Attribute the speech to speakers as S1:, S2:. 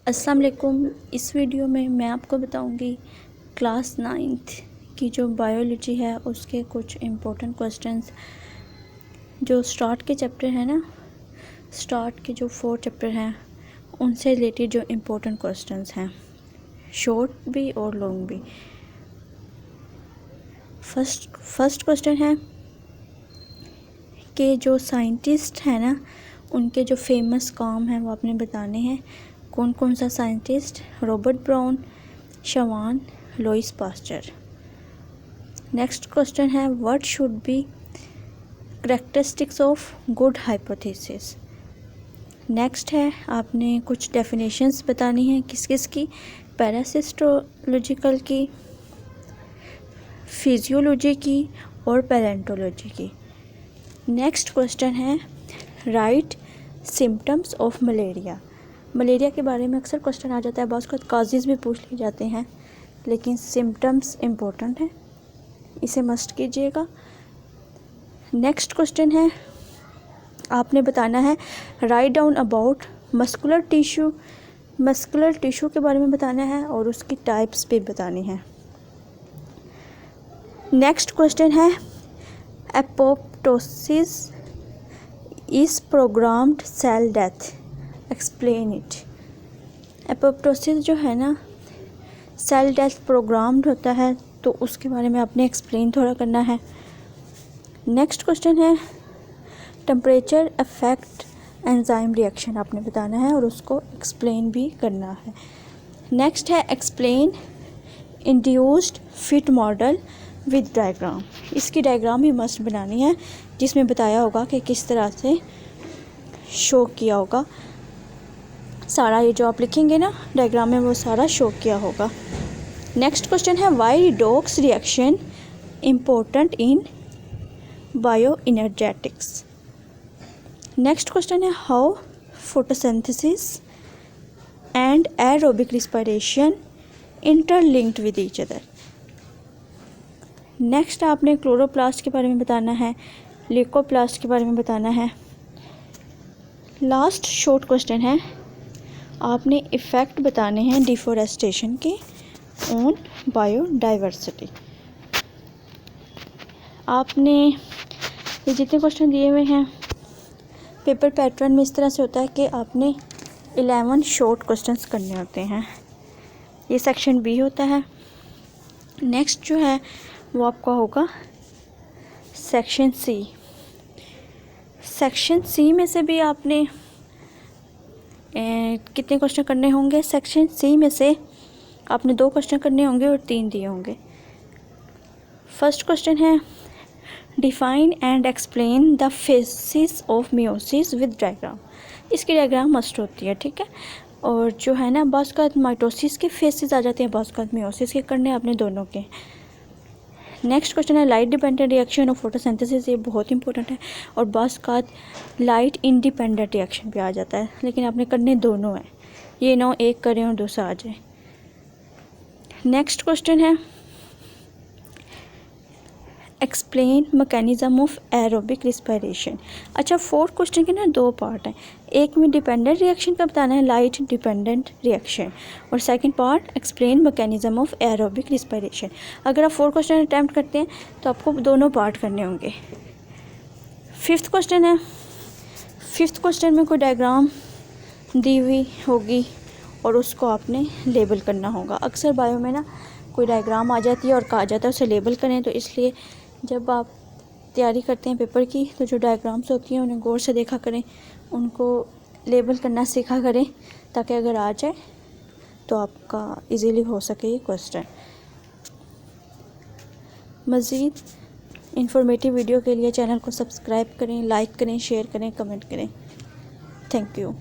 S1: अस्सलाम वालेकुम। इस वीडियो में मैं आपको बताऊंगी क्लास 9th की जो बायोलॉजी है उसके कुछ इम्पोर्टेंट क्वेश्चंस जो स्टार्ट के चैप्टर हैं ना, स्टार्ट के जो 4 चैप्टर हैं उनसे रिलेटेड जो इम्पोर्टेंट क्वेश्चंस हैं, शॉर्ट भी और लॉन्ग भी। फर्स्ट क्वेश्चन है कि जो साइंटिस्ट हैं ना उनके जो फेमस काम हैं वो आपने बताने हैं। कौन कौन सा scientist? Robert brown, शवान, Louis Pasteur. Next question है what should be characteristics of good hypothesis. Next है आपने कुछ डेफिनेशंस बतानी है किस किस की, पैरासिस्टोलॉजिकल की, फिजियोलॉजी की और पैलेंटोलॉजी की। नेक्स्ट क्वेश्चन है right symptoms of malaria. Malaria के बारे में अक्सर क्वेश्चन आ जाता है, बहुत कुछ काजेज़ भी पूछ लिए जाते हैं, लेकिन सिम्टम्स इम्पोर्टेंट है, इसे मस्ट कीजिएगा। नेक्स्ट क्वेश्चन है आपने बताना है write down about muscular tissue. Muscular tissue के बारे में बताना है और उसकी टाइप्स भी बतानी है। नेक्स्ट क्वेश्चन है apoptosis is programmed cell death, explain it. Apoptosis जो है ना सेल डेथ प्रोग्राम्ड होता है, तो उसके बारे में आपने एक्सप्लेन थोड़ा करना है। नेक्स्ट क्वेश्चन है टेम्परेचर अफेक्ट एंजाइम रिएक्शन, आपने बताना है और उसको एक्सप्लेन भी करना है। नेक्स्ट है explain induced fit model with diagram. इसकी डायग्राम भी मस्ट बनानी है जिसमें बताया होगा कि किस तरह से शो किया होगा। सारा ये जो आप लिखेंगे ना डायग्राम में वो सारा शो किया होगा। नेक्स्ट क्वेश्चन है why redox reaction important in bioenergetics. Next question है how photosynthesis and aerobic respiration interlinked with each other. Next आपने क्लोरोप्लास्ट के बारे में बताना है, ल्यूकोप्लास्ट के बारे में बताना है। लास्ट शॉर्ट क्वेश्चन है आपने इफ़ेक्ट बताने हैं डिफॉरेस्टेशन के ऑन बायोडाइवर्सिटी। आपने ये जितने क्वेश्चन दिए हुए हैं पेपर पैटर्न में इस तरह से होता है कि आपने 11 शॉर्ट क्वेश्चंस करने होते हैं। ये सेक्शन बी होता है। नेक्स्ट जो है वो आपका होगा सेक्शन सी। सेक्शन सी में से भी आपने कितने क्वेश्चन करने होंगे? सेक्शन सी में से आपने 2 क्वेश्चन करने होंगे और 3 दिए होंगे। फर्स्ट क्वेश्चन है define and explain the faces of meiosis with diagram. इसकी डायग्राम मस्ट होती है, ठीक है। और जो है ना बाज़ का माइटोसिस के फेसिस आ जाते हैं, बाज़ का मियोसिस के करने आपने दोनों के। नेक्स्ट क्वेश्चन है light dependent reaction of photosynthesis. ये बहुत इंपॉर्टेंट है और बाज़ का लाइट इंडिपेंडेंट रिएक्शन भी आ जाता है, लेकिन आपने करने दोनों हैं, ये ना एक करें और दूसरा आ जाए। नेक्स्ट क्वेश्चन है explain mechanism of aerobic respiration. अच्छा 4 क्वेश्चन के ना 2 पार्ट हैं, एक में डिपेंडेंट रिएक्शन का बताना है, लाइट डिपेंडेंट रिएक्शन, और second part explain mechanism of aerobic respiration. अगर आप 4 क्वेश्चन अटैम्प्ट करते हैं तो आपको दोनों पार्ट करने होंगे। 5th क्वेश्चन है, 5th क्वेश्चन में कोई डायग्राम दी हुई होगी और उसको आपने लेबल करना होगा। अक्सर बायो में ना कोई डायग्राम आ जाती है और कहा जाता है उसे लेबल करें, तो इसलिए जब आप तैयारी करते हैं पेपर की तो जो डायग्राम्स होती हैं उन्हें गौर से देखा करें, उनको लेबल करना सीखा करें, ताकि अगर आ जाए तो आपका इजीली हो सके ये क्वेश्चन। मज़ीद इंफॉर्मेटिव वीडियो के लिए चैनल को सब्सक्राइब करें, लाइक करें, शेयर करें, कमेंट करें। Thank you.